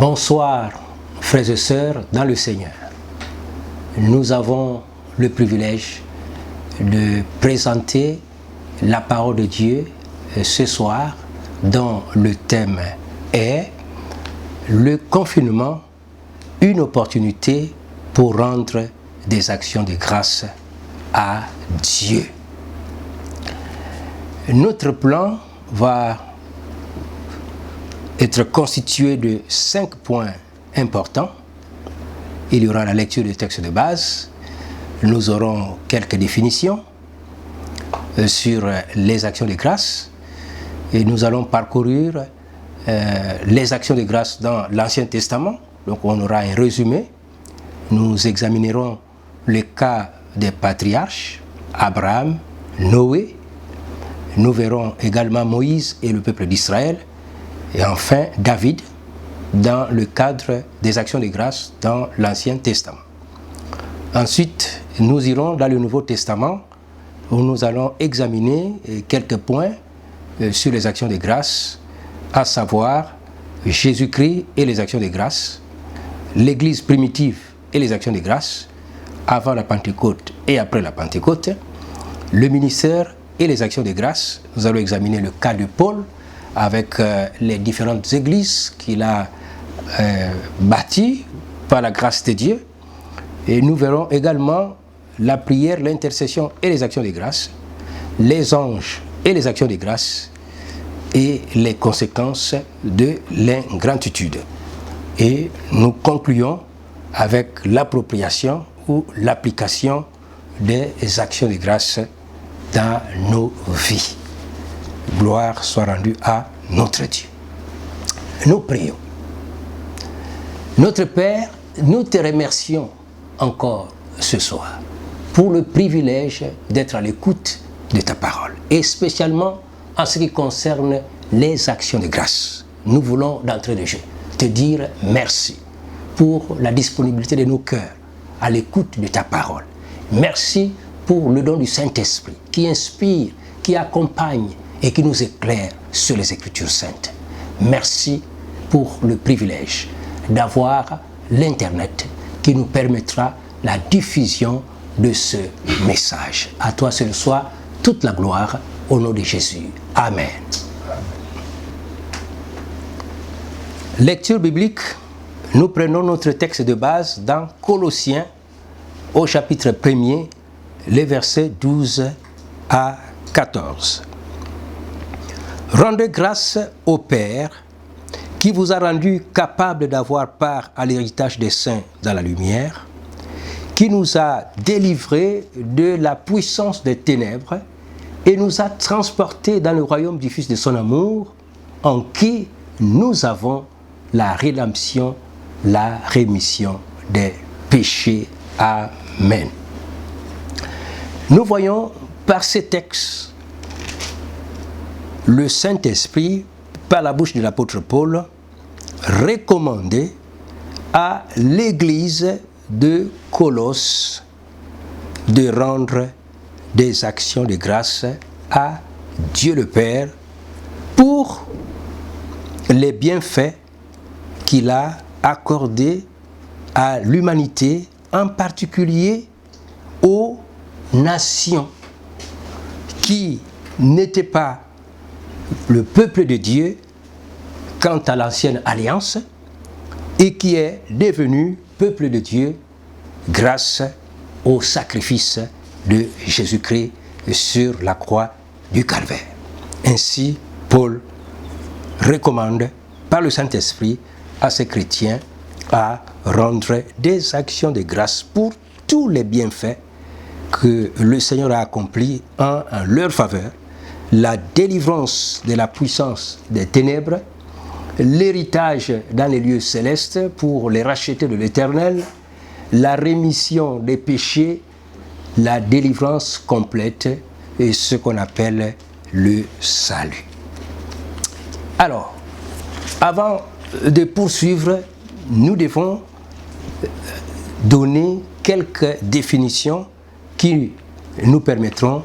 Bonsoir, frères et sœurs dans le Seigneur. Nous avons le privilège de présenter la parole de Dieu ce soir dont le thème est le confinement, une opportunité pour rendre des actions de grâce à Dieu. Notre plan va être constitué de 5 points importants. Il y aura la lecture du texte de base, nous aurons quelques définitions sur les actions de grâce et nous allons parcourir les actions de grâce dans l'Ancien Testament. Donc on aura un résumé. Nous examinerons le cas des patriarches, Abraham, Noé. Nous verrons également Moïse et le peuple d'Israël. Et enfin, David, dans le cadre des actions de grâce dans l'Ancien Testament. Ensuite, nous irons dans le Nouveau Testament, où nous allons examiner quelques points sur les actions de grâce, à savoir Jésus-Christ et les actions de grâce, l'Église primitive et les actions de grâce, avant la Pentecôte et après la Pentecôte, le ministère et les actions de grâce. Nous allons examiner le cas de Paul, avec les différentes églises qu'il a bâties par la grâce de Dieu. Et nous verrons également la prière, l'intercession et les actions de grâce, les anges et les actions de grâce, et les conséquences de l'ingratitude. Et nous concluons avec l'appropriation ou l'application des actions de grâce dans nos vies. Gloire soit rendue à notre Dieu. Nous prions. Notre Père, nous te remercions encore ce soir pour le privilège d'être à l'écoute de ta parole, et spécialement en ce qui concerne les actions de grâce. Nous voulons d'entrée de jeu te dire merci pour la disponibilité de nos cœurs à l'écoute de ta parole. Merci pour le don du Saint-Esprit qui inspire, qui accompagne et qui nous éclaire sur les Écritures saintes. Merci pour le privilège d'avoir l'Internet qui nous permettra la diffusion de ce message. À toi seul soit toute la gloire au nom de Jésus. Amen. Lecture biblique, nous prenons notre texte de base dans Colossiens au chapitre 1er, les versets 12 à 14. Rendez grâce au Père qui vous a rendu capable d'avoir part à l'héritage des saints dans la lumière, qui nous a délivrés de la puissance des ténèbres et nous a transportés dans le royaume du Fils de son amour, en qui nous avons la rédemption, la rémission des péchés. Amen. Nous voyons par ces textes le Saint-Esprit, par la bouche de l'apôtre Paul, recommander à l'Église de Colosse de rendre des actions de grâce à Dieu le Père pour les bienfaits qu'il a accordés à l'humanité, en particulier aux nations qui n'étaient pas le peuple de Dieu quant à l'ancienne alliance et qui est devenu peuple de Dieu grâce au sacrifice de Jésus-Christ sur la croix du Calvaire. Ainsi, Paul recommande par le Saint-Esprit à ses chrétiens à rendre des actions de grâce pour tous les bienfaits que le Seigneur a accomplis en leur faveur, la délivrance de la puissance des ténèbres, l'héritage dans les lieux célestes pour les racheter de l'Éternel, la rémission des péchés, la délivrance complète et ce qu'on appelle le salut. Alors, avant de poursuivre, nous devons donner quelques définitions qui nous permettront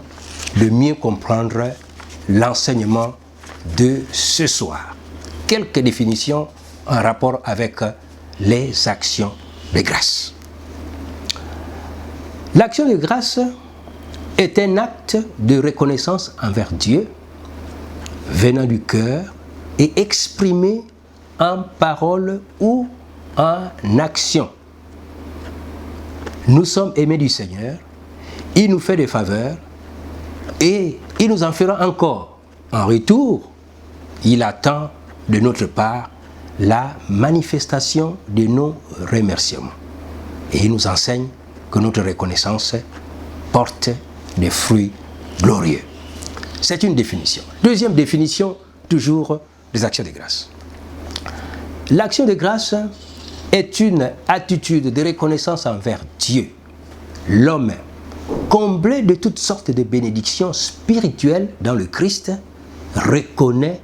de mieux comprendre l'enseignement de ce soir. Quelques définitions en rapport avec les actions de grâce. L'action de grâce est un acte de reconnaissance envers Dieu, venant du cœur et exprimé en parole ou en action. Nous sommes aimés du Seigneur, il nous fait des faveurs et il nous en fera encore. En retour, il attend de notre part la manifestation de nos remerciements. Et il nous enseigne que notre reconnaissance porte des fruits glorieux. C'est une définition. Deuxième définition, toujours des actions de grâce. L'action de grâce est une attitude de reconnaissance envers Dieu. L'homme, comblé de toutes sortes de bénédictions spirituelles dans le Christ, reconnaît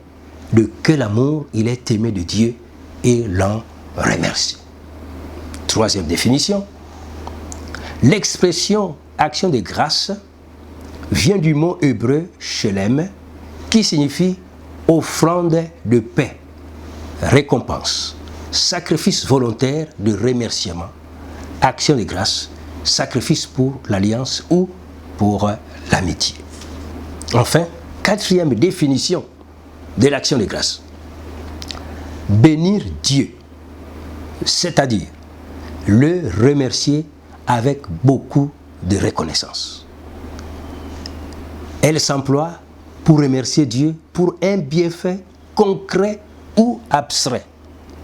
de quel amour il est aimé de Dieu et l'en remercie. Troisième définition, l'expression action de grâce vient du mot hébreu shelem qui signifie offrande de paix, récompense, sacrifice volontaire de remerciement, action de grâce, sacrifice pour l'alliance ou pour l'amitié. Enfin, quatrième définition de l'action de grâce. Bénir Dieu, c'est-à-dire le remercier avec beaucoup de reconnaissance. Elle s'emploie pour remercier Dieu pour un bienfait concret ou abstrait.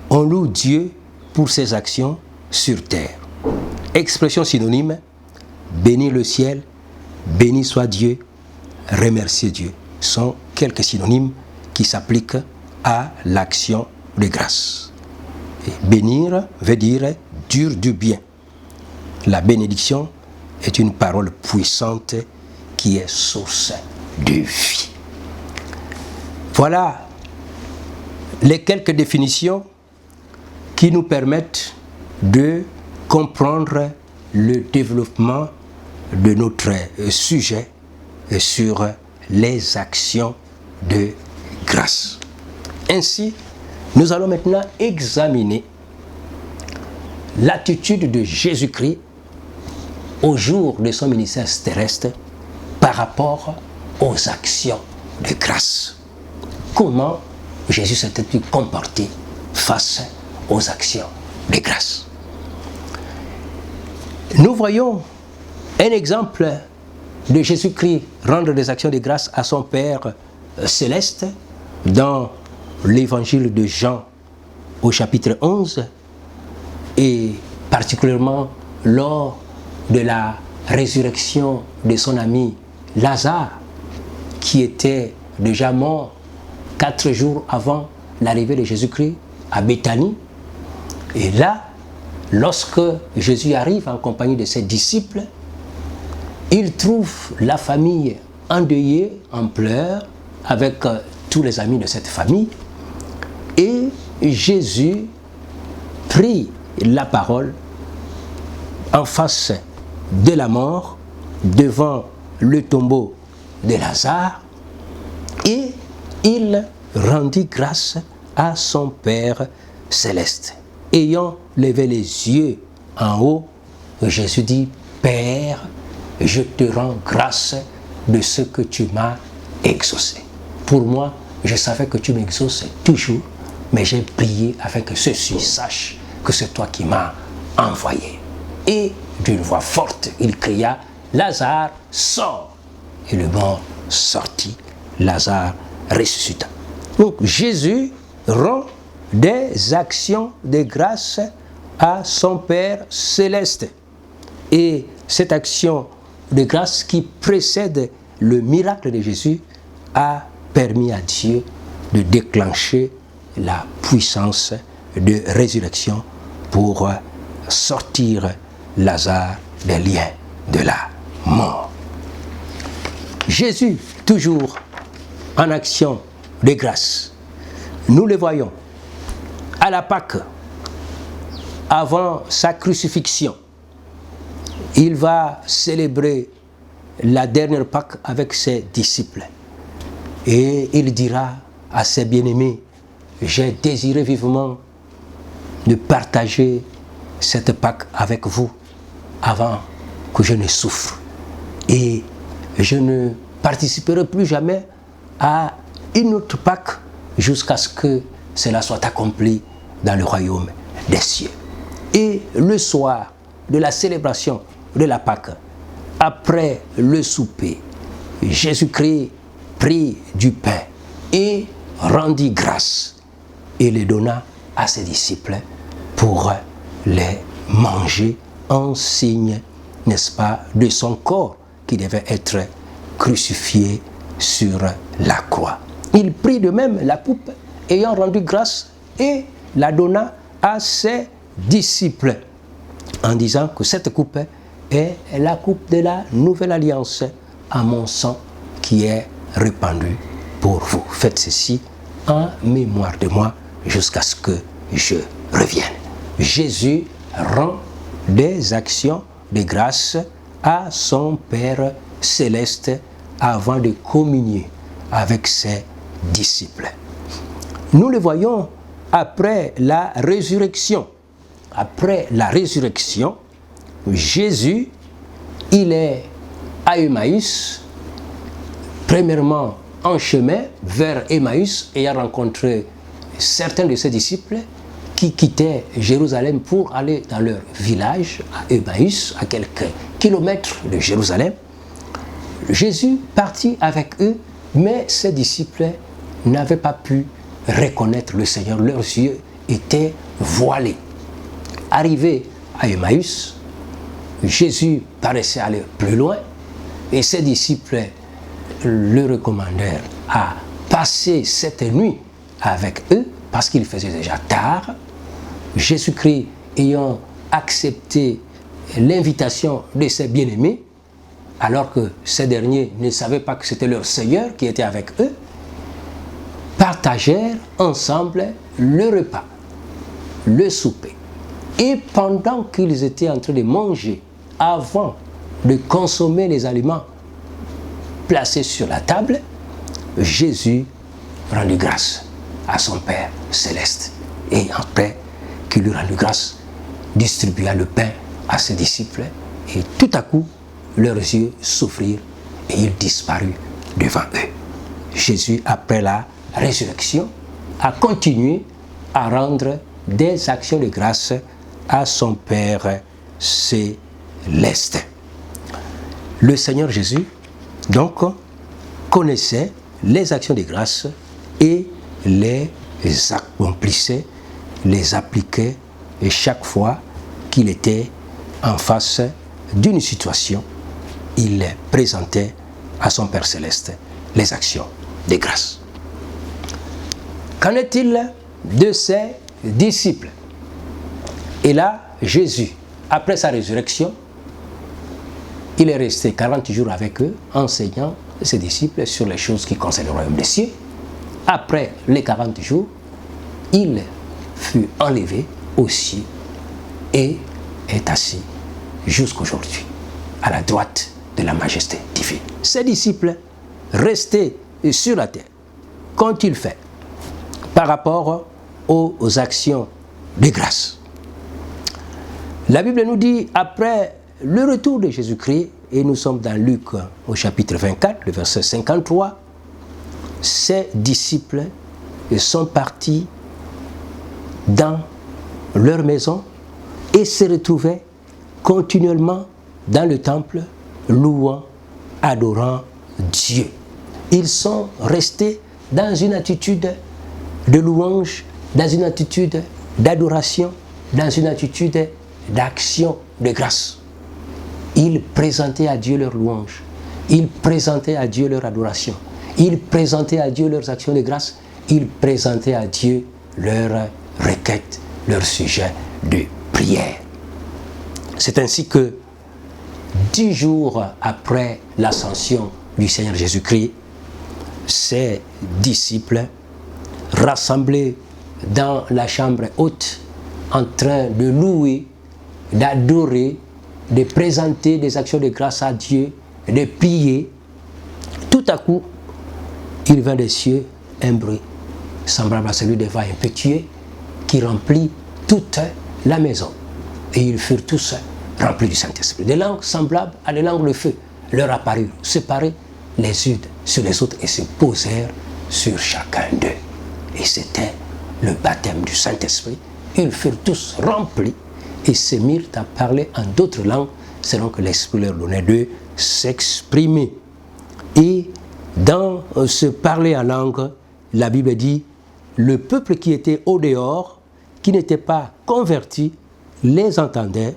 On loue Dieu pour ses actions sur terre. Expression synonyme, bénir le ciel, béni soit Dieu, remercier Dieu, sont quelques synonymes qui s'appliquent à l'action de grâce. Et bénir veut dire dire du bien. La bénédiction est une parole puissante qui est source de vie. Voilà les quelques définitions qui nous permettent de comprendre le développement de notre sujet sur les actions de grâce. Ainsi, nous allons maintenant examiner l'attitude de Jésus-Christ au jour de son ministère terrestre par rapport aux actions de grâce. Comment Jésus s'était-il comporté face aux actions de grâce? Nous voyons un exemple de Jésus-Christ rendre des actions de grâce à son Père céleste dans l'évangile de Jean au chapitre 11 et particulièrement lors de la résurrection de son ami Lazare qui était déjà mort 4 jours avant l'arrivée de Jésus-Christ à Béthanie. Et là, lorsque Jésus arrive en compagnie de ses disciples, il trouve la famille endeuillée, en pleurs, avec tous les amis de cette famille. Et Jésus prit la parole en face de la mort, devant le tombeau de Lazare, et il rendit grâce à son Père céleste. Ayant levé les yeux en haut, Jésus dit, Père, je te rends grâce de ce que tu m'as exaucé. Pour moi, je savais que tu m'exauces toujours, mais j'ai prié afin que ceux-ci sachent que c'est toi qui m'as envoyé. Et d'une voix forte, il cria, Lazare, sors! Et le mort sortit, Lazare ressuscita. Donc Jésus rend des actions de grâce à son Père céleste. Et cette action de grâce qui précède le miracle de Jésus a permis à Dieu de déclencher la puissance de résurrection pour sortir Lazare des liens de la mort. Jésus, toujours en action de grâce, nous le voyons à la Pâque, avant sa crucifixion. Il va célébrer la dernière Pâque avec ses disciples. Et il dira à ses bien-aimés, j'ai désiré vivement de partager cette Pâque avec vous avant que je ne souffre. Et je ne participerai plus jamais à une autre Pâque jusqu'à ce que cela soit accompli dans le royaume des cieux. Et le soir de la célébration de la Pâque, après le souper, Jésus-Christ prit du pain et rendit grâce et les donna à ses disciples pour les manger en signe, n'est-ce pas, de son corps qui devait être crucifié sur la croix. Il prit de même la coupe ayant rendu grâce et la donna à ses disciples en disant que cette coupe est la coupe de la nouvelle alliance à mon sang qui est répandu pour vous. Faites ceci en mémoire de moi jusqu'à ce que je revienne. Jésus rend des actions de grâce à son Père céleste avant de communier avec ses disciples. Nous le voyons après la résurrection. Après la résurrection, Jésus, il est à Emmaüs, premièrement en chemin vers Emmaüs, ayant rencontré certains de ses disciples qui quittaient Jérusalem pour aller dans leur village, à Emmaüs, à quelques kilomètres de Jérusalem. Jésus partit avec eux, mais ses disciples n'avaient pas pu reconnaître le Seigneur. Leurs yeux étaient voilés. Arrivé à Emmaüs, Jésus paraissait aller plus loin et ses disciples le recommandèrent à passer cette nuit avec eux parce qu'il faisait déjà tard. Jésus-Christ ayant accepté l'invitation de ses bien-aimés, alors que ces derniers ne savaient pas que c'était leur Seigneur qui était avec eux, partagèrent ensemble le repas, le souper. Et pendant qu'ils étaient en train de manger, avant de consommer les aliments placés sur la table, Jésus rendit grâce à son Père céleste. Et après qu'il lui rendit grâce, distribua le pain à ses disciples. Et tout à coup, leurs yeux s'ouvrirent et il disparut devant eux. Jésus, après la résurrection, a continué à rendre des actions de grâce à son Père céleste. Le Seigneur Jésus, donc, connaissait les actions de grâce et les accomplissait, les appliquait et chaque fois qu'il était en face d'une situation, il présentait à son Père céleste les actions de grâce. Qu'en est-il de ses disciples? Et là, Jésus, après sa résurrection, il est resté 40 jours avec eux, enseignant ses disciples sur les choses qui concernent le royaume des cieux. Après les 40 jours, il fut enlevé aux cieux et est assis jusqu'aujourd'hui à la droite de la majesté divine. Ses disciples, restés sur la terre, qu'ont-ils fait par rapport aux actions de grâce? La Bible nous dit, après le retour de Jésus-Christ, et nous sommes dans Luc au chapitre 24, le verset 53, ses disciples sont partis dans leur maison et se retrouvaient continuellement dans le temple, louant, adorant Dieu. Ils sont restés dans une attitude de louange, dans une attitude d'adoration, dans une attitude d'action de grâce. Ils présentaient à Dieu leur louange, ils présentaient à Dieu leur adoration, ils présentaient à Dieu leurs actions de grâce, ils présentaient à Dieu leurs requêtes, leurs sujets de prière. C'est ainsi que 10 jours après l'ascension du Seigneur Jésus-Christ, ses disciples, rassemblés dans la chambre haute, en train de louer, d'adorer, de présenter des actions de grâce à Dieu, de prier, tout à coup, il vint des cieux un bruit semblable à celui des vents impétueux qui remplit toute la maison. Et ils furent tous remplis du Saint-Esprit. Des langues semblables à des langues de feu leur apparurent, séparées les unes sur les autres et se posèrent sur chacun d'eux. Et c'était le baptême du Saint-Esprit. Ils furent tous remplis et se mirent à parler en d'autres langues selon que l'Esprit leur donnait de s'exprimer. Et dans ce parler en langue, la Bible dit, le peuple qui était au dehors, qui n'était pas converti, les entendait,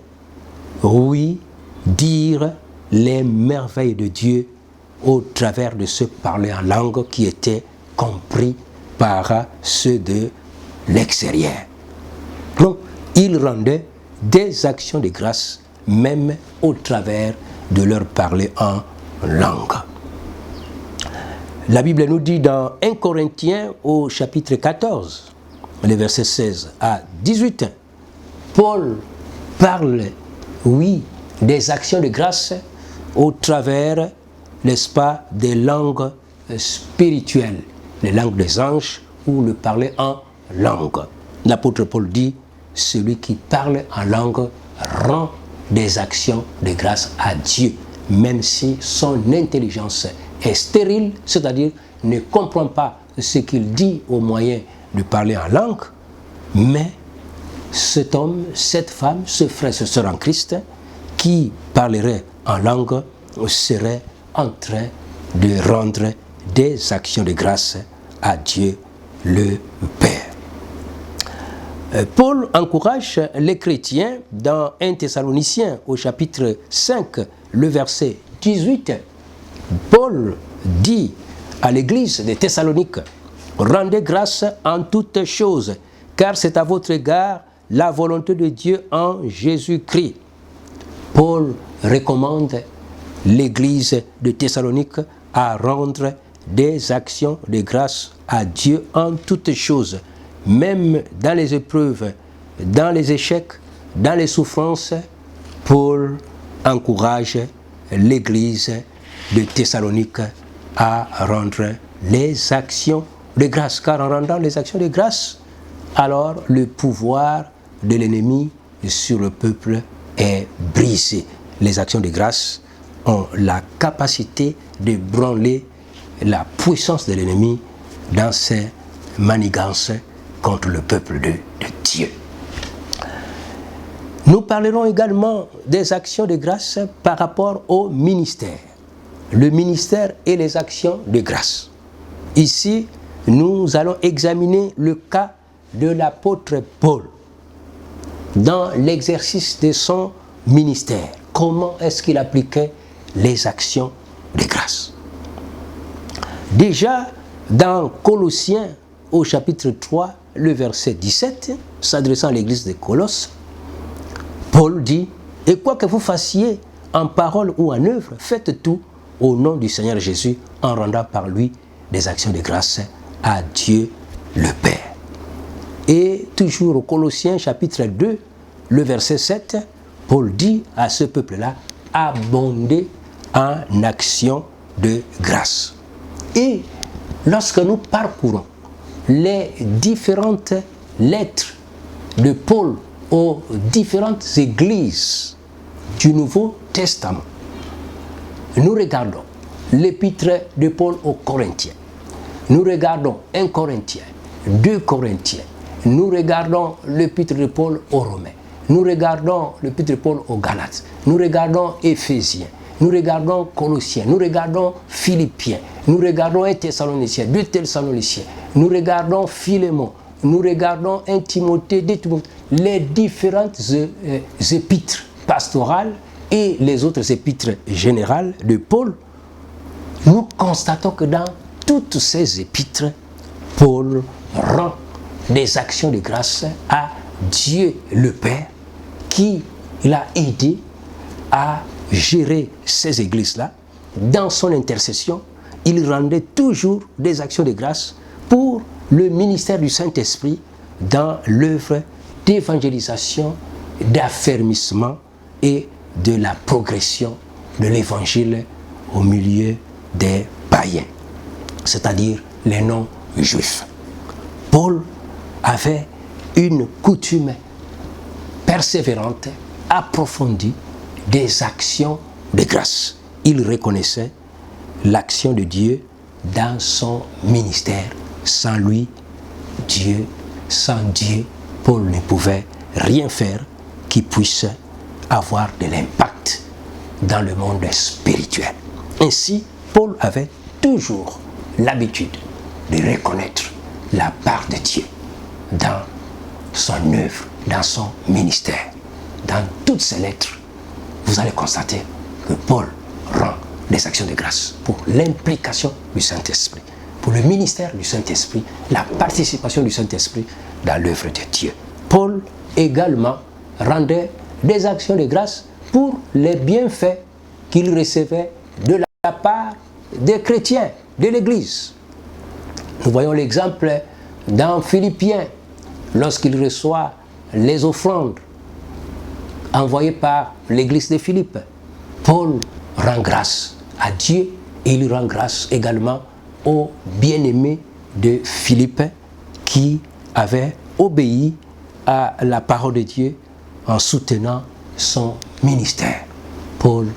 oui, dire les merveilles de Dieu au travers de ce parler en langue qui était compris par ceux de l'extérieur. Donc, ils rendaient des actions de grâce, même au travers de leur parler en langue. La Bible nous dit dans 1 Corinthiens au chapitre 14, les versets 16 à 18, Paul parle, oui, des actions de grâce au travers, n'est-ce pas, des langues spirituelles, les langues des anges ou le parler en langue. L'apôtre Paul dit, celui qui parle en langue rend des actions de grâce à Dieu, même si son intelligence est stérile, c'est-à-dire ne comprend pas ce qu'il dit au moyen de parler en langue, mais cet homme, cette femme, ce frère, ce sœur en Christ, qui parlerait en langue, serait en train de rendre des actions de grâce à Dieu le Père. Paul encourage les chrétiens dans 1 Thessaloniciens au chapitre 5, le verset 18. Paul dit à l'église de Thessalonique, « Rendez grâce en toutes choses, car c'est à votre égard la volonté de Dieu en Jésus-Christ. » Paul recommande l'église de Thessalonique à rendre des actions de grâce à Dieu en toutes choses, même dans les épreuves, dans les échecs, dans les souffrances. Paul encourage l'église de Thessalonique à rendre les actions de grâce, car en rendant les actions de grâce, alors le pouvoir de l'ennemi sur le peuple est brisé. Les actions de grâce ont la capacité de branler la puissance de l'ennemi dans ses manigances contre le peuple de Dieu. Nous parlerons également des actions de grâce par rapport au ministère. Le ministère et les actions de grâce. Ici, nous allons examiner le cas de l'apôtre Paul dans l'exercice de son ministère. Comment est-ce qu'il appliquait les actions de grâce? Déjà, dans Colossiens, au chapitre 3, le verset 17, s'adressant à l'église de Colosse, Paul dit, « Et quoi que vous fassiez en parole ou en œuvre, faites tout au nom du Seigneur Jésus, en rendant par lui des actions de grâce à Dieu le Père. » Et toujours au Colossiens chapitre 2, le verset 7, Paul dit à ce peuple-là, « Abondez en actions de grâce. » Et lorsque nous parcourons les différentes lettres de Paul aux différentes églises du Nouveau Testament, nous regardons l'épître de Paul aux Corinthiens, nous regardons 1 Corinthiens, 2 Corinthiens, nous regardons l'épître de Paul aux Romains, nous regardons l'épître de Paul aux Galates, nous regardons Éphésiens, nous regardons Colossiens, nous regardons Philippiens, nous regardons 1 Thessaloniciens, 2 Thessaloniciens, nous regardons Philémon, nous regardons 1 Timothée, 2 Timothée, les différentes épîtres pastorales et les autres épîtres générales de Paul. Nous constatons que dans toutes ces épîtres, Paul rend des actions de grâce à Dieu le Père qui l'a aidé à gérer ces églises-là. Dans son intercession, il rendait toujours des actions de grâce pour le ministère du Saint-Esprit dans l'œuvre d'évangélisation, d'affermissement et de la progression de l'évangile au milieu des païens, c'est-à-dire les non-juifs. Paul avait une coutume persévérante, approfondie des actions de grâce. Il reconnaissait l'action de Dieu dans son ministère. Sans lui, sans Dieu, Paul ne pouvait rien faire qui puisse avoir de l'impact dans le monde spirituel. Ainsi, Paul avait toujours l'habitude de reconnaître la part de Dieu dans son œuvre, dans son ministère. Dans toutes ses lettres, vous allez constater que Paul rend des actions de grâce pour l'implication du Saint-Esprit, pour le ministère du Saint-Esprit, la participation du Saint-Esprit dans l'œuvre de Dieu. Paul également rendait des actions de grâce pour les bienfaits qu'il recevait de la part des chrétiens, de l'Église. Nous voyons l'exemple dans Philippiens, lorsqu'il reçoit les offrandes envoyées par l'Église de Philippe. Paul rend grâce à Dieu et il rend grâce également aux bien-aimés de Philippe qui avaient obéi à la parole de Dieu en soutenant son ministère. Paul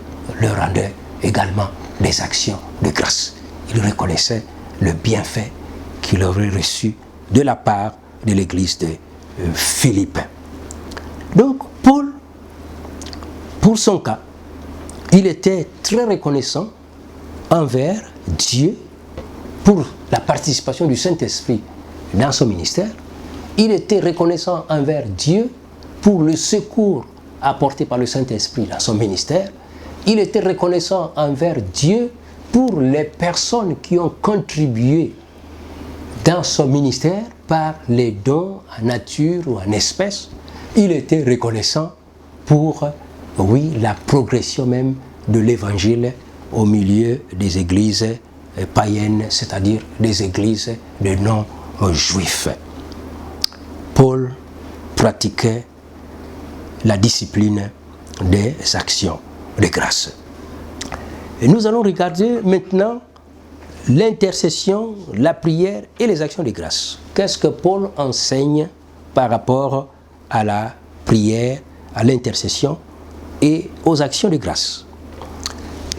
leur rendait également des actions de grâce. Il reconnaissait le bienfait qu'il aurait reçu de la part de l'église de Philippe. Donc, Paul, pour son cas, il était très reconnaissant envers Dieu pour la participation du Saint-Esprit dans son ministère. Il était reconnaissant envers Dieu pour le secours apporté par le Saint-Esprit dans son ministère. Il était reconnaissant envers Dieu pour les personnes qui ont contribué dans son ministère par les dons en nature ou en espèces. Il était reconnaissant pour, la progression même de l'évangile au milieu des églises païennes, c'est-à-dire des églises de non-juifs. Paul pratiquait la discipline des actions de grâce. Et nous allons regarder maintenant l'intercession, la prière et les actions de grâce. Qu'est-ce que Paul enseigne par rapport à la prière, à l'intercession et aux actions de grâce?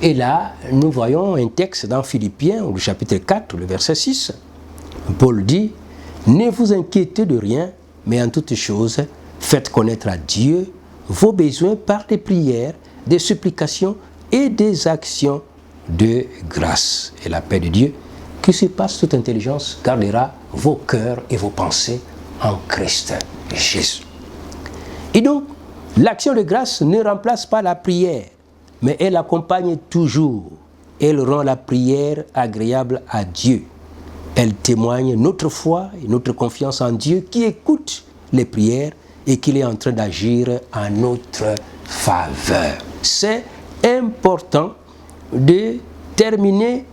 Et là, nous voyons un texte dans Philippiens, au chapitre 4, le verset 6. Paul dit « Ne vous inquiétez de rien, mais en toutes choses, faites connaître à Dieu vos besoins par des prières, des supplications et des actions de grâce. Et la paix de Dieu, qui surpasse toute intelligence, gardera vos cœurs et vos pensées en Christ Jésus. » Et donc, l'action de grâce ne remplace pas la prière, mais elle accompagne toujours. Elle rend la prière agréable à Dieu. Elle témoigne notre foi et notre confiance en Dieu qui écoute les prières et qu'il est en train d'agir en notre faveur. C'est important de terminer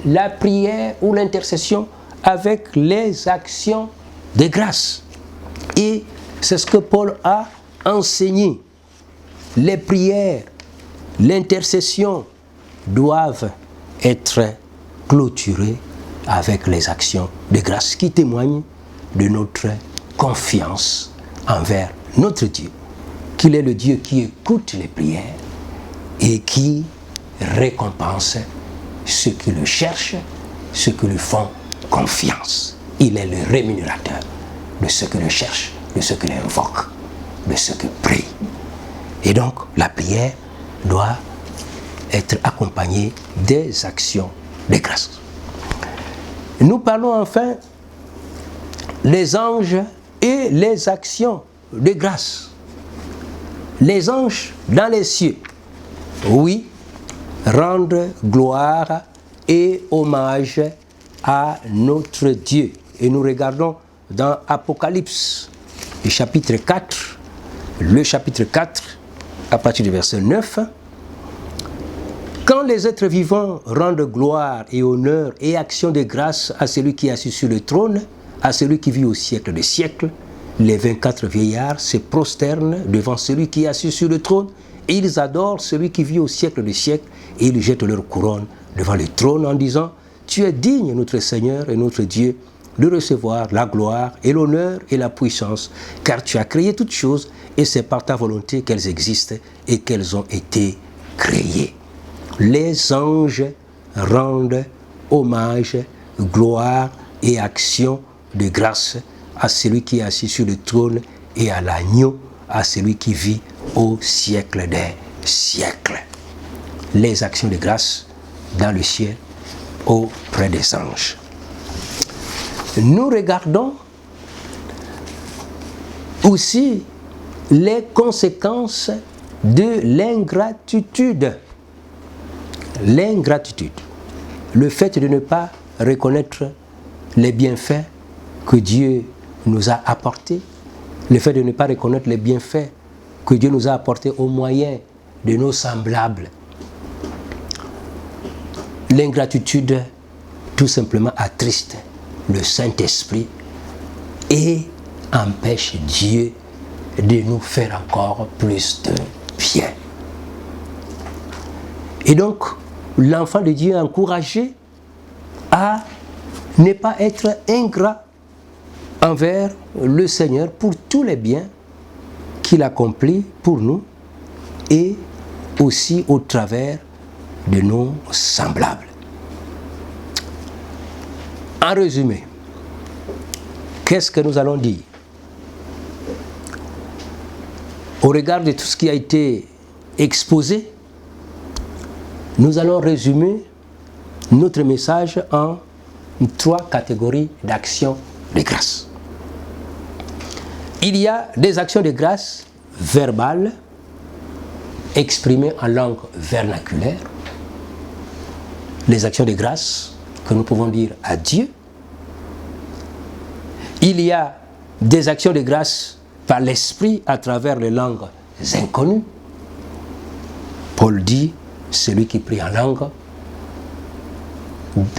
la prière ou l'intercession avec les actions de grâce. Et c'est ce que Paul a enseigné. Les prières, l'intercession doivent être clôturées avec les actions de grâce qui témoignent de notre confiance envers notre Dieu, qu'il est le Dieu qui écoute les prières et qui récompense ceux qui le cherchent, ceux qui lui font confiance. Il est le rémunérateur de ceux qui le cherchent, de ceux qui l'invoquent, de ceux qui prient. Et donc, la prière doit être accompagnée des actions de grâce. Nous parlons enfin les anges et les actions de grâce. Les anges dans les cieux, oui, rendent gloire et hommage à notre Dieu. Et nous regardons dans Apocalypse, le chapitre 4, à partir du verset 9. Quand les êtres vivants rendent gloire et honneur et action de grâce à celui qui est assis sur le trône, à celui qui vit au siècle des siècles, les 24 vieillards se prosternent devant celui qui est assis sur le trône et ils adorent celui qui vit au siècle des siècles et ils jettent leur couronne devant le trône en disant « Tu es digne, notre Seigneur et notre Dieu, de recevoir la gloire et l'honneur et la puissance, car tu as créé toutes choses et c'est par ta volonté qu'elles existent et qu'elles ont été créées. Les anges rendent hommage, gloire et action de grâce à celui qui est assis sur le trône et à l'agneau, à celui qui vit au siècle des siècles. Les actions de grâce dans le ciel auprès des anges. Nous regardons aussi les conséquences de l'ingratitude. L'ingratitude, le fait de ne pas reconnaître les bienfaits que Dieu nous a apportés, le fait de ne pas reconnaître les bienfaits que Dieu nous a apportés au moyen de nos semblables. L'ingratitude, tout simplement, attriste le Saint-Esprit et empêche Dieu de nous faire encore plus de bien. Et donc, l'enfant de Dieu est encouragé à ne pas être ingrat envers le Seigneur pour tous les biens qu'il accomplit pour nous et aussi au travers de nos semblables. En résumé, qu'est-ce que nous allons dire? Au regard de tout ce qui a été exposé, nous allons résumer notre message en 3 catégories d'actions de grâce. Il y a des actions de grâce verbales, exprimées en langue vernaculaire, les actions de grâce que nous pouvons dire à Dieu. Il y a des actions de grâce par l'esprit à travers les langues inconnues. Paul dit, celui qui prie en langue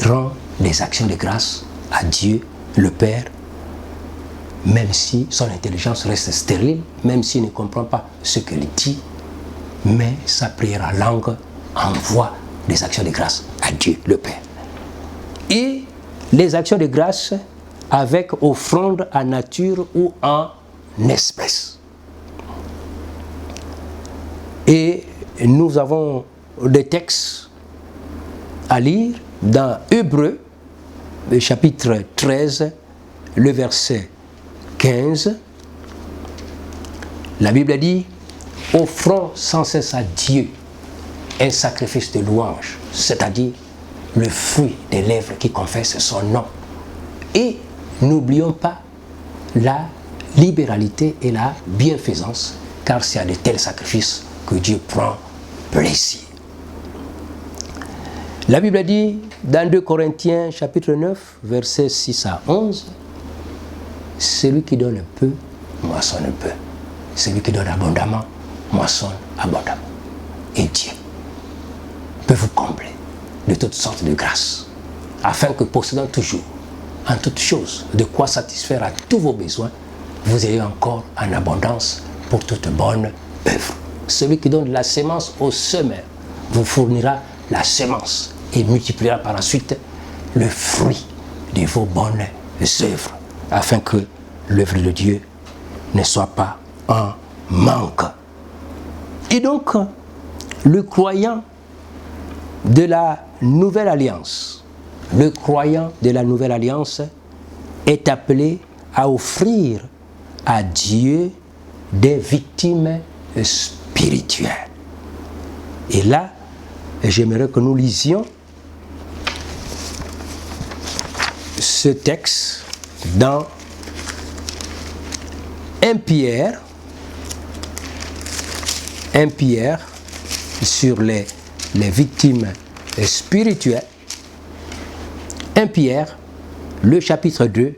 rend des actions de grâce à Dieu, le Père, même si son intelligence reste stérile, même s'il ne comprend pas ce qu'il dit, mais sa prière en langue envoie des actions de grâce à Dieu, le Père. Et les actions de grâce avec offrande en nature ou en espèces. Et nous avons des textes à lire dans Hébreux, le chapitre 13, le verset 15. La Bible dit « Offrons sans cesse à Dieu un sacrifice de louange, c'est-à-dire le fruit des lèvres qui confessent son nom. Et n'oublions pas la libéralité et la bienfaisance, car c'est à de tels sacrifices que Dieu prend plaisir. » La Bible dit dans 2 Corinthiens chapitre 9, versets 6 à 11, « Celui qui donne peu, moissonne peu. Celui qui donne abondamment, moissonne abondamment. » Et Dieu peut vous combler de toutes sortes de grâces, afin que possédant toujours, en toutes choses, de quoi satisfaire à tous vos besoins, vous ayez encore en abondance pour toute bonne œuvre. Celui qui donne la sémence au semeur vous fournira la sémence et multipliera par la suite le fruit de vos bonnes œuvres, afin que l'œuvre de Dieu ne soit pas en manque. Et donc, le croyant de la Nouvelle Alliance, le croyant de la Nouvelle Alliance est appelé à offrir à Dieu des victimes spirituelles. Et là, j'aimerais que nous lisions ce texte dans 1 Pierre sur les victimes spirituelles. 1 Pierre, le chapitre 2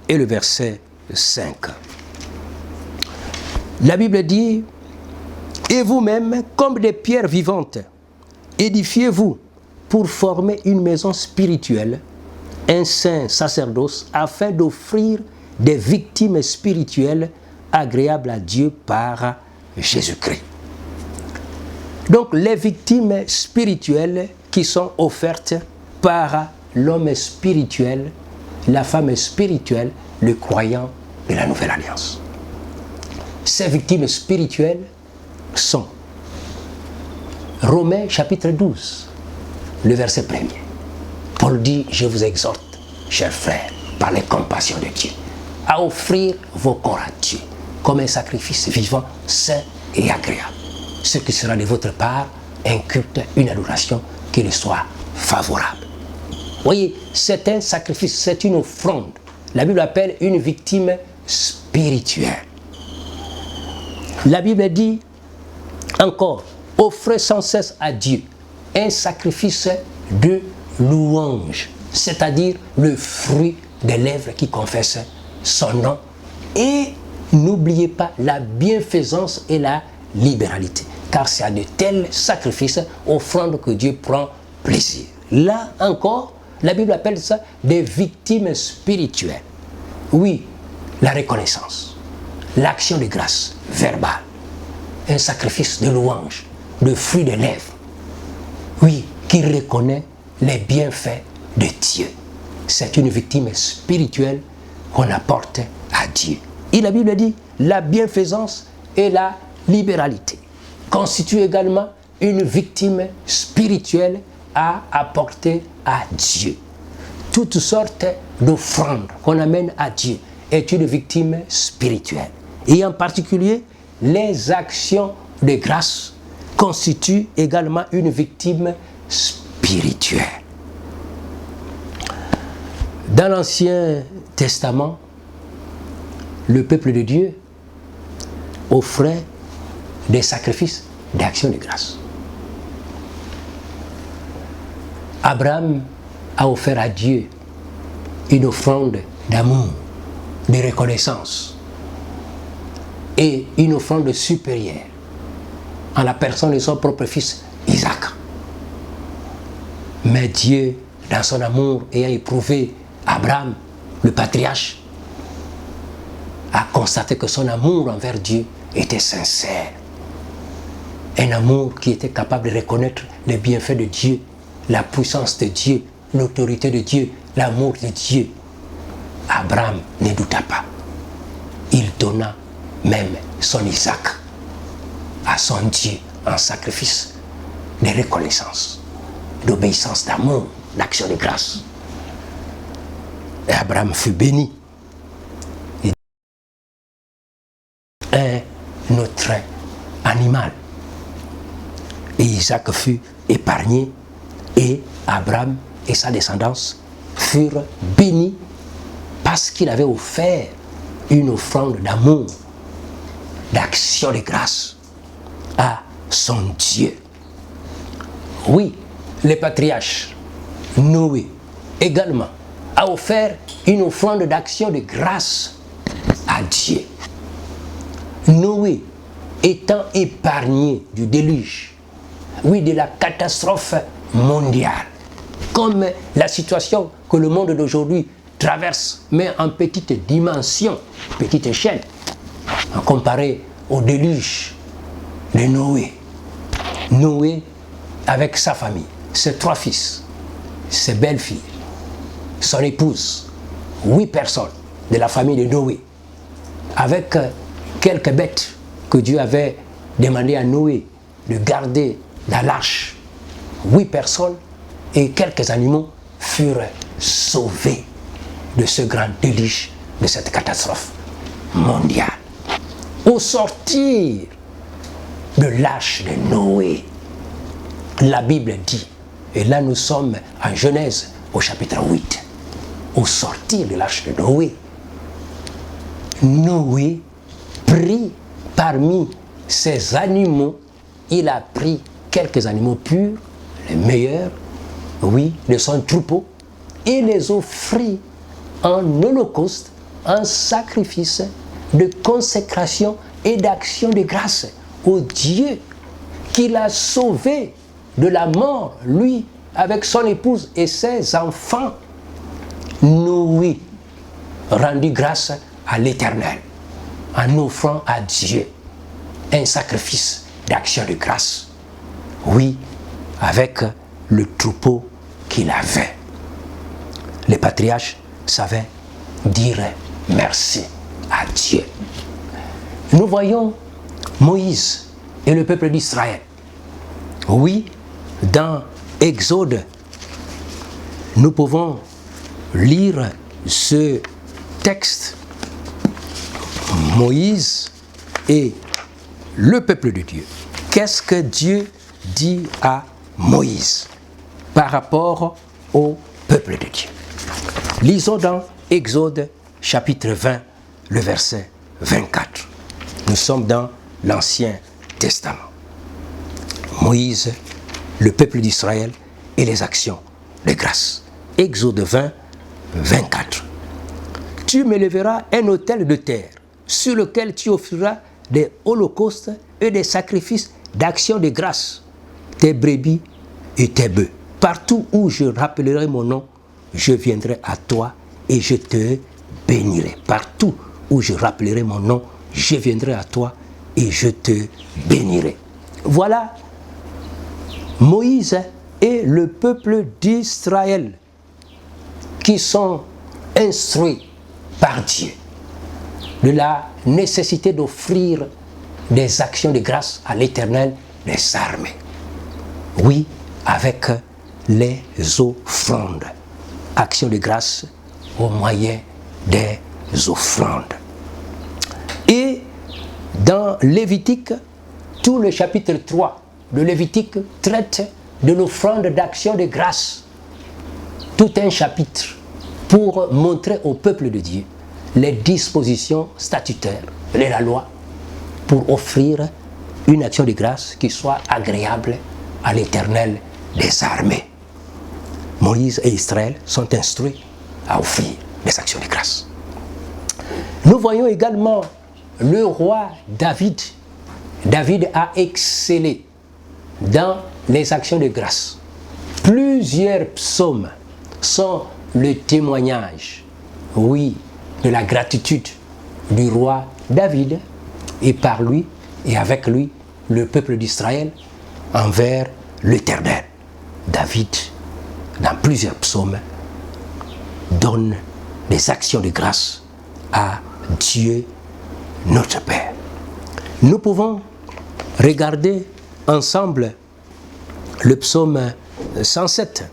et le verset 5. La Bible dit « Et vous-même, comme des pierres vivantes, édifiez-vous pour former une maison spirituelle, un saint sacerdoce, afin d'offrir des victimes spirituelles agréables à Dieu par Jésus-Christ. » Donc les victimes spirituelles qui sont offertes par l'homme spirituel la femme spirituelle, le croyant de la Nouvelle Alliance. Ces victimes spirituelles sont Romains chapitre 12, le verset 1er. Paul dit, je vous exhorte, chers frères, par les compassions de Dieu, à offrir vos corps à Dieu comme un sacrifice vivant, saint et agréable. Ce qui sera de votre part un culte, une adoration qui lui soit favorable. Vous voyez, c'est un sacrifice, c'est une offrande. La Bible appelle une victime spirituelle. La Bible dit encore, offrez sans cesse à Dieu un sacrifice de louange, c'est-à-dire le fruit des lèvres qui confessent son nom. Et n'oubliez pas la bienfaisance et la libéralité, car c'est à de tels sacrifices, offrandes, que Dieu prend plaisir. Là encore, la Bible appelle ça des victimes spirituelles. Oui, la reconnaissance, l'action de grâce verbale, un sacrifice de louange, le fruit des lèvres, oui, qui reconnaît les bienfaits de Dieu. C'est une victime spirituelle qu'on apporte à Dieu. Et la Bible dit, la bienfaisance et la libéralité constituent également une victime spirituelle à apporter à Dieu. Toutes sortes d'offrandes qu'on amène à Dieu est une victime spirituelle. Et en particulier, les actions de grâce constituent également une victime spirituelle. Dans l'Ancien Testament, le peuple de Dieu offrait des sacrifices d'action de grâce. Abraham a offert à Dieu une offrande d'amour, de reconnaissance et une offrande supérieure en la personne de son propre fils Isaac. Mais Dieu, dans son amour, ayant éprouvé Abraham, le patriarche, a constaté que son amour envers Dieu était sincère. Un amour qui était capable de reconnaître les bienfaits de Dieu, la puissance de Dieu, l'autorité de Dieu, l'amour de Dieu. Abraham ne douta pas. Il donna même son Isaac à son Dieu en sacrifice de reconnaissance, d'obéissance, d'amour, d'action de grâce. Et Abraham fut béni. Un autre animal. Et Isaac fut épargné et Abraham et sa descendance furent bénis parce qu'il avait offert une offrande d'amour, d'action de grâce à son Dieu. Oui, le patriarche Noé également a offert une offrande d'action de grâce à Dieu. Noé étant épargné du déluge, oui, de la catastrophe mondiale, comme la situation que le monde d'aujourd'hui traverse, mais en petite dimension, petite échelle, comparé au déluge de Noé. Noé, avec sa famille, ses 3 fils, ses belles-filles, son épouse, 8 personnes de la famille de Noé, avec quelques bêtes que Dieu avait demandé à Noé de garder dans l'arche. 8 personnes et quelques animaux furent sauvés de ce grand déluge, de cette catastrophe mondiale. Au sortir de l'arche de Noé, la Bible dit, et là nous sommes en Genèse au chapitre 8, au sortir de l'arche de Noé, Noé prit parmi ces animaux, il a pris quelques animaux purs, les meilleurs, oui, de son troupeau, et les offrit en holocauste, en sacrifice de consécration et d'action de grâce au Dieu qui l'a sauvé de la mort, lui, avec son épouse et ses enfants. Noé rendit grâce à l'Éternel en offrant à Dieu un sacrifice d'action de grâce. Oui, avec le troupeau qu'il avait. Le patriarche savait dire merci à Dieu. Nous voyons Moïse et le peuple d'Israël. Oui, dans Exode, nous pouvons lire ce texte. Moïse et le peuple de Dieu. Qu'est-ce que Dieu dit à Moïse par rapport au peuple de Dieu? Lisons dans Exode chapitre 20, le verset 24. Nous sommes dans l'Ancien Testament. Moïse, le peuple d'Israël et les actions de grâce. Exode 20, 24. Tu m'élèveras un autel de terre sur lequel tu offriras des holocaustes et des sacrifices d'action de grâce, tes brebis et tes bœufs. Partout où je rappellerai mon nom, je viendrai à toi et je te bénirai. Partout où je rappellerai mon nom, je viendrai à toi et je te bénirai. Voilà Moïse et le peuple d'Israël qui sont instruits par Dieu de la nécessité d'offrir des actions de grâce à l'Éternel des armées. Oui, avec les offrandes. Actions de grâce au moyen des offrandes. Et dans Lévitique, tout le chapitre 3 de Lévitique traite de l'offrande d'action de grâce. Tout un chapitre pour montrer au peuple de Dieu les dispositions statutaires de la loi pour offrir une action de grâce qui soit agréable à l'Éternel des armées. Moïse et Israël sont instruits à offrir des actions de grâce. Nous voyons également le roi David. David a excellé dans les actions de grâce. Plusieurs psaumes sont le témoignage, oui, de la gratitude du roi David et par lui et avec lui le peuple d'Israël envers l'Éternel. David, dans plusieurs psaumes, donne des actions de grâce à Dieu notre Père. Nous pouvons regarder ensemble le psaume 107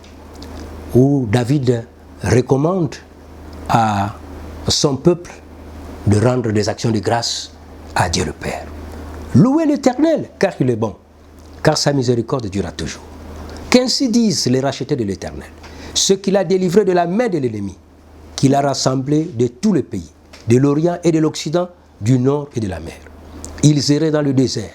où David recommande à son peuple de rendre des actions de grâce à Dieu le Père. Louez l'Éternel, car il est bon, car sa miséricorde durera toujours. Qu'ainsi disent les rachetés de l'Éternel, ceux qu'il a délivrés de la main de l'ennemi, qu'il a rassemblés de tous les pays, de l'Orient et de l'Occident, du Nord et de la mer. Ils erraient dans le désert,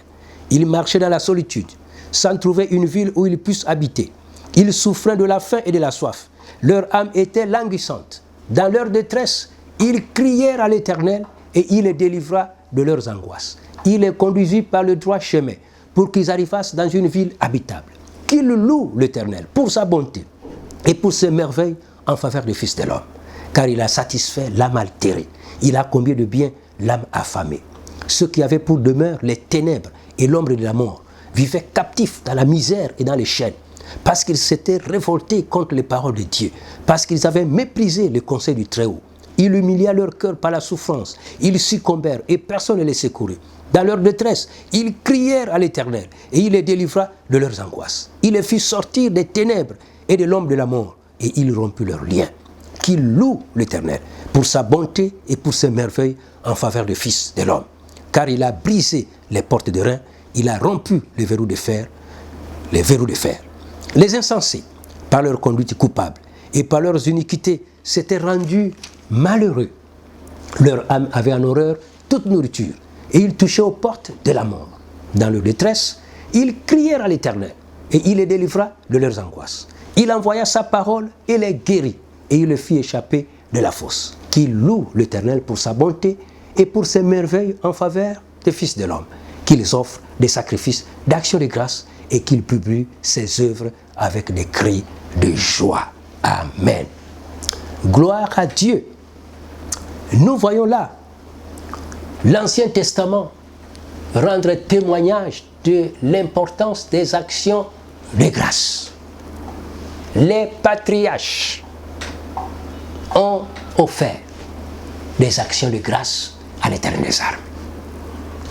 ils marchaient dans la solitude, sans trouver une ville où ils puissent habiter. Ils souffraient de la faim et de la soif. Leur âme était languissante. Dans leur détresse, ils crièrent à l'Éternel et il les délivra de leurs angoisses. Il les conduisit par le droit chemin pour qu'ils arrivassent dans une ville habitable. Qu'ils louent l'Éternel pour sa bonté et pour ses merveilles en faveur des fils de l'homme. Car il a satisfait l'âme altérée. Il a comblé de bien l'âme affamée. Ceux qui avaient pour demeure les ténèbres et l'ombre de la mort vivaient captifs dans la misère et dans les chaînes, parce qu'ils s'étaient révoltés contre les paroles de Dieu, parce qu'ils avaient méprisé le conseil du Très-Haut. Il humilia leur cœur par la souffrance. Ils succombèrent et personne ne les secourut. Dans leur détresse, ils crièrent à l'Éternel et il les délivra de leurs angoisses. Il les fit sortir des ténèbres et de l'ombre de la mort et il rompit leurs liens. Qu'ils louent l'Éternel pour sa bonté et pour ses merveilles en faveur des fils de l'homme. Car il a brisé les portes de rein, il a rompu les verrous de fer, Les insensés, par leur conduite coupable et par leurs iniquités, s'étaient rendus malheureux. Leur âme avait en horreur toute nourriture et ils touchaient aux portes de la mort. Dans leur détresse, ils crièrent à l'Éternel et il les délivra de leurs angoisses. Il envoya sa parole et les guérit et il les fit échapper de la fosse. Qu'ils louent l'Éternel pour sa bonté et pour ses merveilles en faveur des fils de l'homme. Qu'ils offrent des sacrifices d'action de grâce et qu'ils publient ses œuvres avec des cris de joie. Amen. Gloire à Dieu. Nous voyons là l'Ancien Testament rendre témoignage de l'importance des actions de grâce. Les patriarches ont offert des actions de grâce à l'Éternel des armées.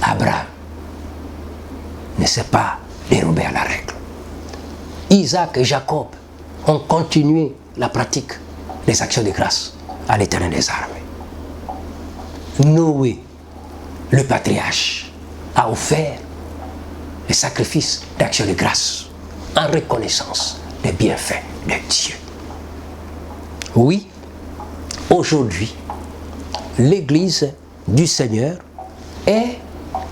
Abraham ne s'est pas dérobé à la règle. Isaac et Jacob ont continué la pratique des actions de grâce à l'Éternel des armées. Noé, le patriarche, a offert les sacrifices d'action de grâce en reconnaissance des bienfaits de Dieu. Oui, aujourd'hui, l'Église du Seigneur est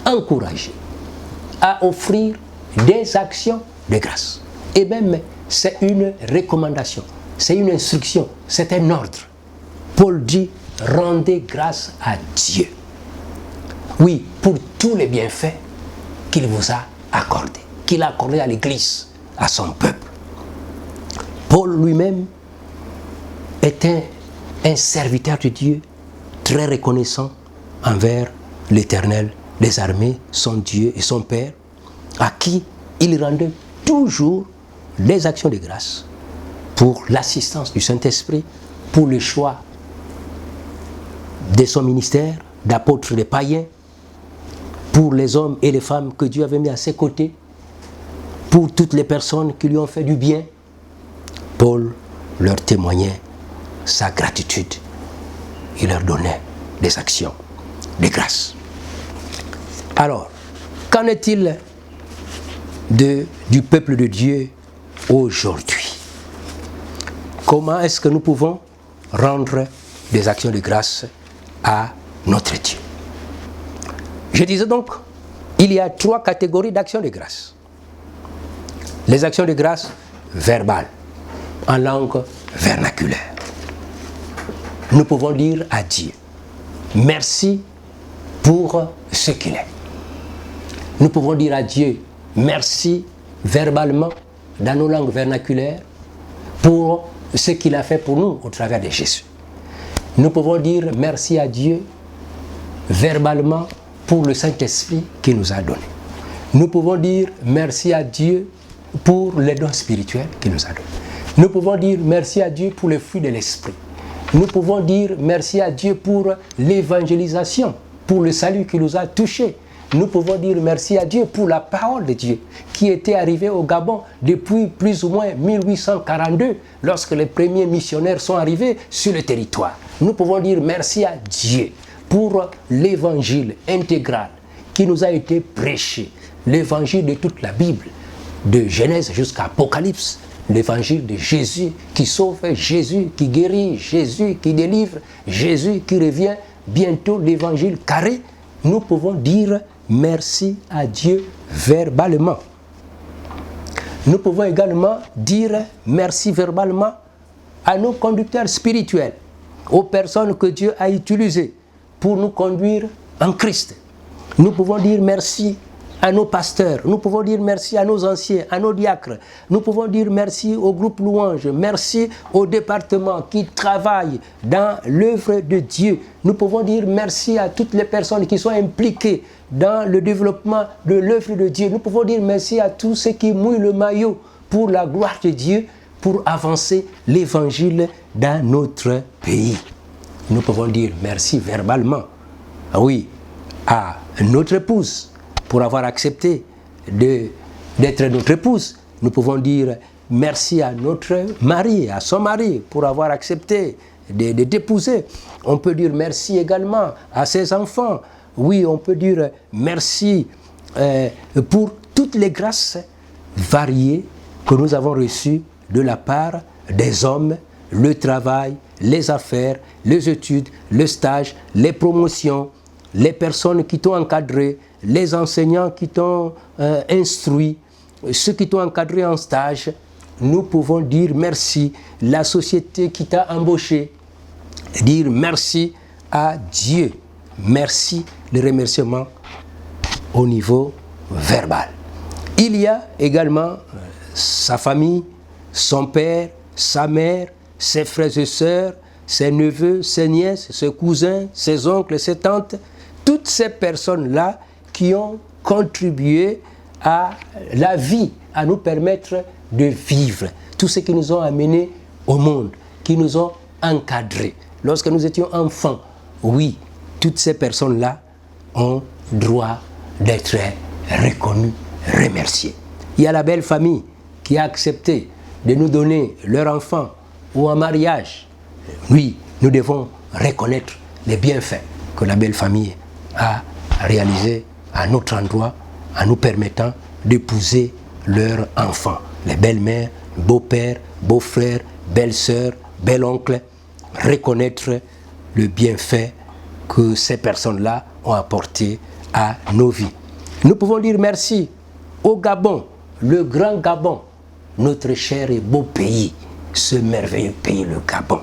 encouragée à offrir des actions de grâce. Et même, c'est une recommandation, c'est une instruction, c'est un ordre. Paul dit, rendez grâce à Dieu. Oui, pour tous les bienfaits qu'il vous a accordés, qu'il a accordés à l'Église, à son peuple. Paul lui-même était un serviteur de Dieu très reconnaissant envers l'Éternel des armées, son Dieu et son Père, à qui il rendait toujours les actions de grâce pour l'assistance du Saint-Esprit, pour le choix de son ministère d'apôtre des païens, pour les hommes et les femmes que Dieu avait mis à ses côtés, pour toutes les personnes qui lui ont fait du bien. Paul leur témoignait sa gratitude. Il leur donnait des actions de grâce. Alors, qu'en est-il du peuple de Dieu aujourd'hui? Comment est-ce que nous pouvons rendre des actions de grâce à notre Dieu? Je disais donc, il y a 3 catégories d'actions de grâce. Les actions de grâce verbales, en langue vernaculaire. Nous pouvons dire à Dieu, merci pour ce qu'il est. Nous pouvons dire à Dieu, merci verbalement, dans nos langues vernaculaires, pour ce qu'il a fait pour nous au travers de Jésus. Nous pouvons dire merci à Dieu verbalement pour le Saint-Esprit qu'il nous a donné. Nous pouvons dire merci à Dieu pour les dons spirituels qu'il nous a donnés. Nous pouvons dire merci à Dieu pour les fruits de l'Esprit. Nous pouvons dire merci à Dieu pour l'évangélisation, pour le salut qui nous a touchés. Nous pouvons dire merci à Dieu pour la parole de Dieu qui était arrivée au Gabon depuis plus ou moins 1842, lorsque les premiers missionnaires sont arrivés sur le territoire. Nous pouvons dire merci à Dieu pour l'évangile intégral qui nous a été prêché, l'évangile de toute la Bible, de Genèse jusqu'à Apocalypse, l'évangile de Jésus qui sauve, Jésus qui guérit, Jésus qui délivre, Jésus qui revient, bientôt l'évangile carré. Nous pouvons dire merci à Dieu verbalement. Nous pouvons également dire merci verbalement à nos conducteurs spirituels, aux personnes que Dieu a utilisées pour nous conduire en Christ. Nous pouvons dire merci à nos pasteurs, nous pouvons dire merci à nos anciens, à nos diacres, nous pouvons dire merci au groupe Louange, merci au département qui travaille dans l'œuvre de Dieu. Nous pouvons dire merci à toutes les personnes qui sont impliquées dans le développement de l'œuvre de Dieu. Nous pouvons dire merci à tous ceux qui mouillent le maillot pour la gloire de Dieu, pour avancer l'évangile dans notre pays. Nous pouvons dire merci verbalement, oui, à notre épouse, pour avoir accepté d'être notre épouse. Nous pouvons dire merci à notre mari, à son mari, pour avoir accepté de t'épouser. On peut dire merci également à ses enfants. Oui, on peut dire merci pour toutes les grâces variées que nous avons reçues de la part des hommes, le travail, les affaires, les études, le stage, les promotions, les personnes qui t'ont encadré, les enseignants qui t'ont instruit, ceux qui t'ont encadré en stage. Nous pouvons dire merci, la société qui t'a embauché, dire merci à Dieu. Merci, le remerciement au niveau verbal. Il y a également sa famille, son père, sa mère, ses frères et sœurs, ses neveux, ses nièces, ses cousins, ses oncles, ses tantes, toutes ces personnes-là qui ont contribué à la vie, à nous permettre de vivre. Tous ceux qui nous ont amenés au monde, qui nous ont encadrés, lorsque nous étions enfants, oui, toutes ces personnes-là ont droit d'être reconnues, remerciées. Il y a la belle famille qui a accepté de nous donner leur enfant ou en mariage. Oui, nous devons reconnaître les bienfaits que la belle famille a réalisés à notre endroit en nous permettant d'épouser leur enfant. Les belles-mères, beaux-pères, beaux-frères, belles-sœurs, bel-oncles, reconnaître le bienfait que ces personnes-là ont apporté à nos vies. Nous pouvons dire merci au Gabon, le grand Gabon, notre cher et beau pays, ce merveilleux pays, le Gabon.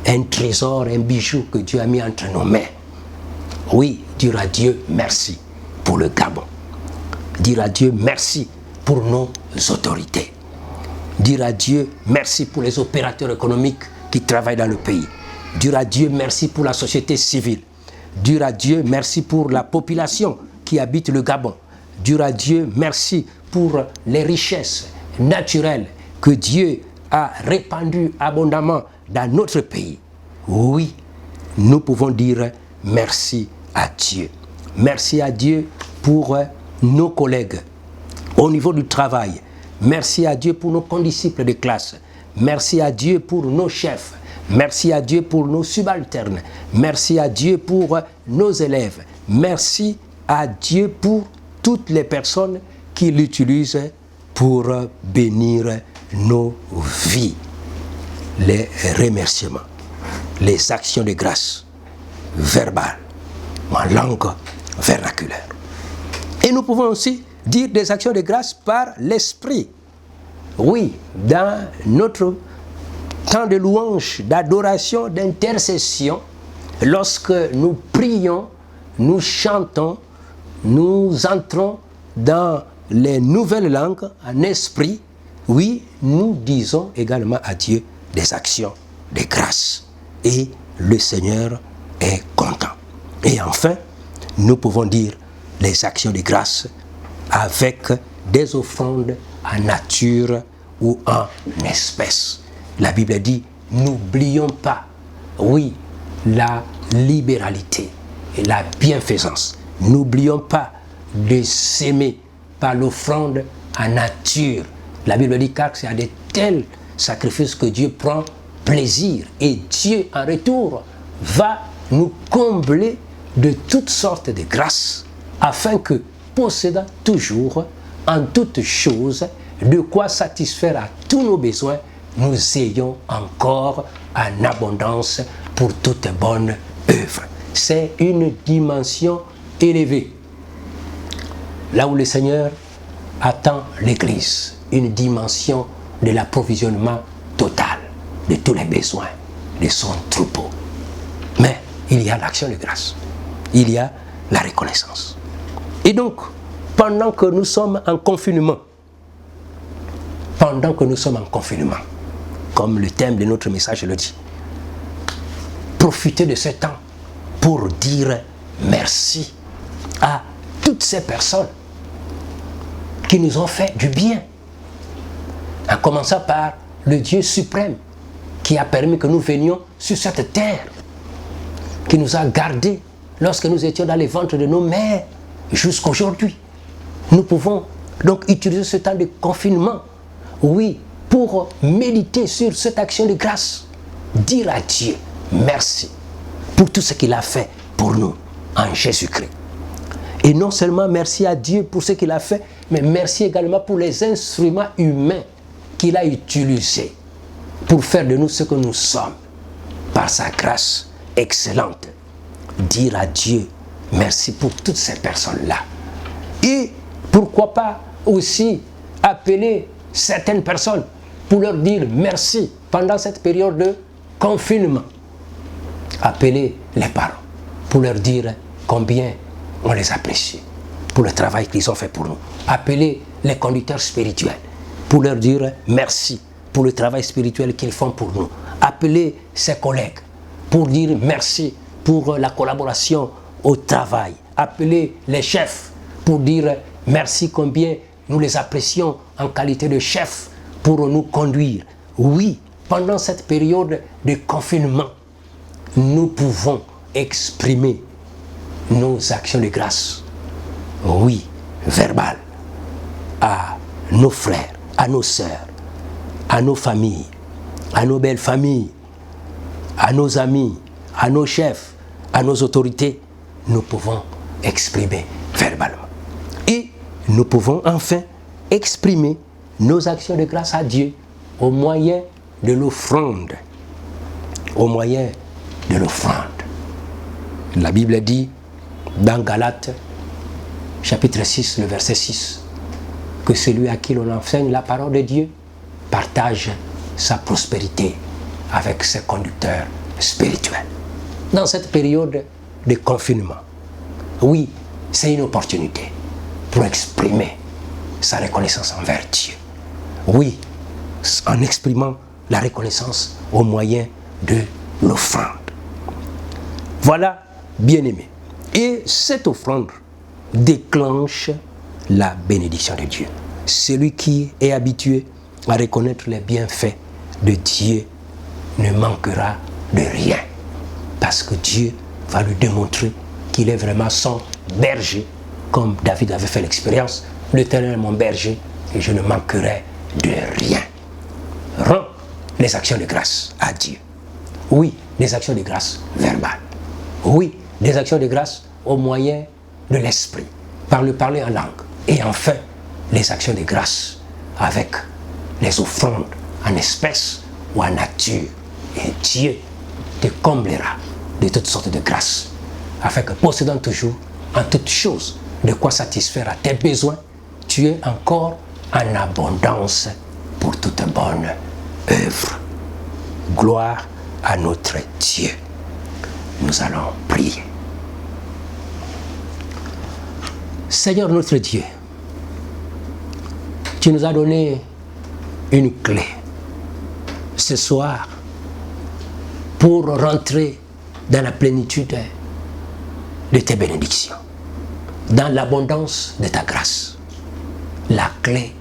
Un trésor, un bijou que Dieu a mis entre nos mains. Oui, dire à Dieu merci pour le Gabon. Dire à Dieu merci pour nos autorités. Dire à Dieu merci pour les opérateurs économiques qui travaillent dans le pays. Dire à Dieu merci pour la société civile. Dire à Dieu merci pour la population qui habite le Gabon. Dire à Dieu merci pour les richesses naturelles que Dieu a répandues abondamment dans notre pays. Oui, nous pouvons dire merci à Dieu. Merci à Dieu pour nos collègues au niveau du travail. Merci à Dieu pour nos condisciples de classe. Merci à Dieu pour nos chefs. Merci à Dieu pour nos subalternes. Merci à Dieu pour nos élèves. Merci à Dieu pour toutes les personnes qui l'utilisent pour bénir nos vies. Les remerciements, les actions de grâce verbales, en langue vernaculaire. Et nous pouvons aussi dire des actions de grâce par l'esprit. Oui, dans notre temps de louange, d'adoration, d'intercession, lorsque nous prions, nous chantons, nous entrons dans les nouvelles langues en esprit, oui, nous disons également à Dieu des actions de grâce. Et le Seigneur est content. Et enfin, nous pouvons dire les actions de grâce avec des offrandes en nature ou en espèces. La Bible dit, n'oublions pas, oui, la libéralité et la bienfaisance. N'oublions pas de s'aimer par l'offrande en nature. La Bible dit, car c'est à de tels sacrifices que Dieu prend plaisir. Et Dieu, en retour, va nous combler de toutes sortes de grâces, afin que, possédant toujours en toutes choses de quoi satisfaire à tous nos besoins, nous ayons encore en abondance pour toute bonne œuvre. C'est une dimension élevée. Là où le Seigneur attend l'Église, une dimension de l'approvisionnement total de tous les besoins de son troupeau. Mais il y a l'action de grâce, il y a la reconnaissance. Et donc, pendant que nous sommes en confinement, comme le thème de notre message le dit, profitez de ce temps pour dire merci à toutes ces personnes qui nous ont fait du bien, en commençant par le Dieu suprême qui a permis que nous venions sur cette terre, qui nous a gardés lorsque nous étions dans les ventres de nos mères jusqu'à aujourd'hui. Nous pouvons donc utiliser ce temps de confinement, oui, pour méditer sur cette action de grâce, dire à Dieu merci pour tout ce qu'il a fait pour nous en Jésus-Christ. Et non seulement merci à Dieu pour ce qu'il a fait, mais merci également pour les instruments humains qu'il a utilisés pour faire de nous ce que nous sommes par sa grâce excellente. Dire à Dieu merci pour toutes ces personnes-là. Et pourquoi pas aussi appeler certaines personnes pour leur dire merci pendant cette période de confinement. Appeler les parents pour leur dire combien on les apprécie pour le travail qu'ils ont fait pour nous. Appeler les conducteurs spirituels pour leur dire merci pour le travail spirituel qu'ils font pour nous. Appeler ses collègues pour dire merci pour la collaboration au travail. Appeler les chefs pour dire merci combien nous les apprécions en qualité de chefs pour nous conduire. Oui, pendant cette période de confinement, nous pouvons exprimer nos actions de grâce, oui, verbales, à nos frères, à nos sœurs, à nos familles, à nos belles familles, à nos amis, à nos chefs, à nos autorités, nous pouvons exprimer verbalement. Et nous pouvons enfin exprimer nos actions de grâce à Dieu au moyen de l'offrande. Au moyen de l'offrande. La Bible dit dans Galates, chapitre 6, le verset 6, que celui à qui l'on enseigne la parole de Dieu partage sa prospérité avec ses conducteurs spirituels. Dans cette période de confinement, oui, c'est une opportunité pour exprimer sa reconnaissance envers Dieu. Oui, en exprimant la reconnaissance au moyen de l'offrande. Voilà, bien-aimé. Et cette offrande déclenche la bénédiction de Dieu. Celui qui est habitué à reconnaître les bienfaits de Dieu ne manquera de rien. Parce que Dieu va lui démontrer qu'il est vraiment son berger, comme David avait fait l'expérience. L'Éternel est mon berger et je ne manquerai de rien. Rends les actions de grâce à Dieu. Oui, des actions de grâce verbales. Oui, des actions de grâce au moyen de l'esprit, par le parler en langue. Et enfin, les actions de grâce avec les offrandes en espèces ou en nature. Et Dieu te comblera de toutes sortes de grâces, afin que possédant toujours en toutes choses de quoi satisfaire à tes besoins, tu es encore en abondance pour toute bonne œuvre. Gloire à notre Dieu. Nous allons prier. Seigneur notre Dieu, tu nous as donné une clé ce soir pour rentrer dans la plénitude de tes bénédictions, dans l'abondance de ta grâce, la clé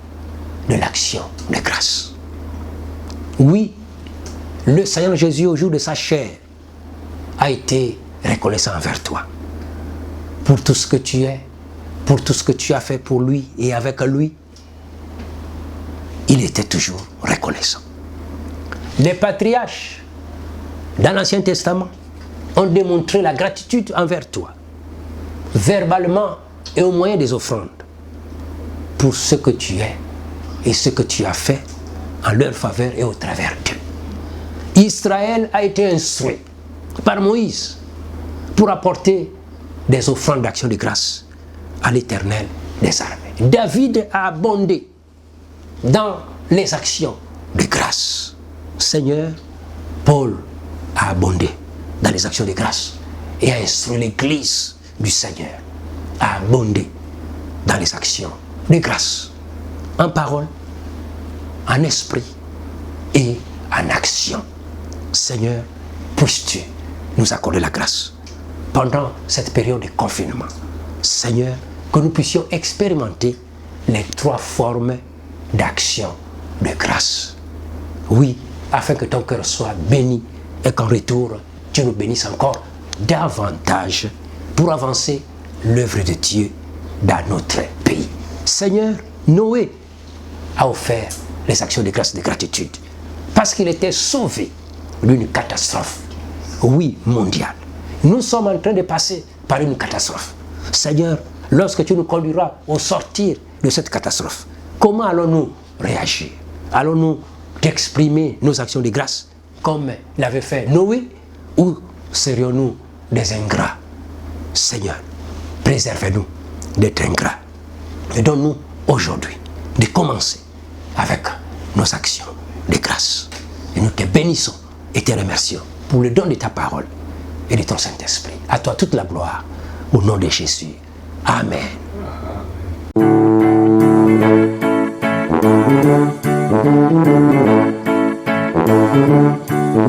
de l'action de grâce. Oui, le Seigneur Jésus, au jour de sa chair, a été reconnaissant envers toi pour tout ce que tu es, pour tout ce que tu as fait pour lui et avec lui. Il était toujours reconnaissant. Les patriarches, dans l'Ancien Testament, ont démontré la gratitude envers toi, verbalement et au moyen des offrandes, pour ce que tu es et ce que tu as fait en leur faveur et au travers d'eux. Israël a été instruit par Moïse pour apporter des offrandes d'action de grâce à l'Éternel des armées. David a abondé dans les actions de grâce. Seigneur, Paul a abondé dans les actions de grâce et a instruit l'Église du Seigneur à abonder dans les actions de grâce, en parole, en esprit et en action. Seigneur, puisses-tu nous accorder la grâce pendant cette période de confinement. Seigneur, que nous puissions expérimenter les 3 formes d'action de grâce. Oui, afin que ton cœur soit béni et qu'en retour, tu nous bénisses encore davantage pour avancer l'œuvre de Dieu dans notre pays. Seigneur, Noé a offert les actions de grâce et de gratitude parce qu'il était sauvé d'une catastrophe, oui, mondiale. Nous sommes en train de passer par une catastrophe. Seigneur, lorsque tu nous conduiras au sortir de cette catastrophe, comment allons-nous réagir? Allons-nous exprimer nos actions de grâce comme l'avait fait Noé, ou serions-nous des ingrats? Seigneur, préservez-nous d'être ingrats. Et donne-nous aujourd'hui de commencer avec nos actions de grâce. Et nous te bénissons et te remercions pour le don de ta parole et de ton Saint-Esprit. À toi toute la gloire, au nom de Jésus. Amen.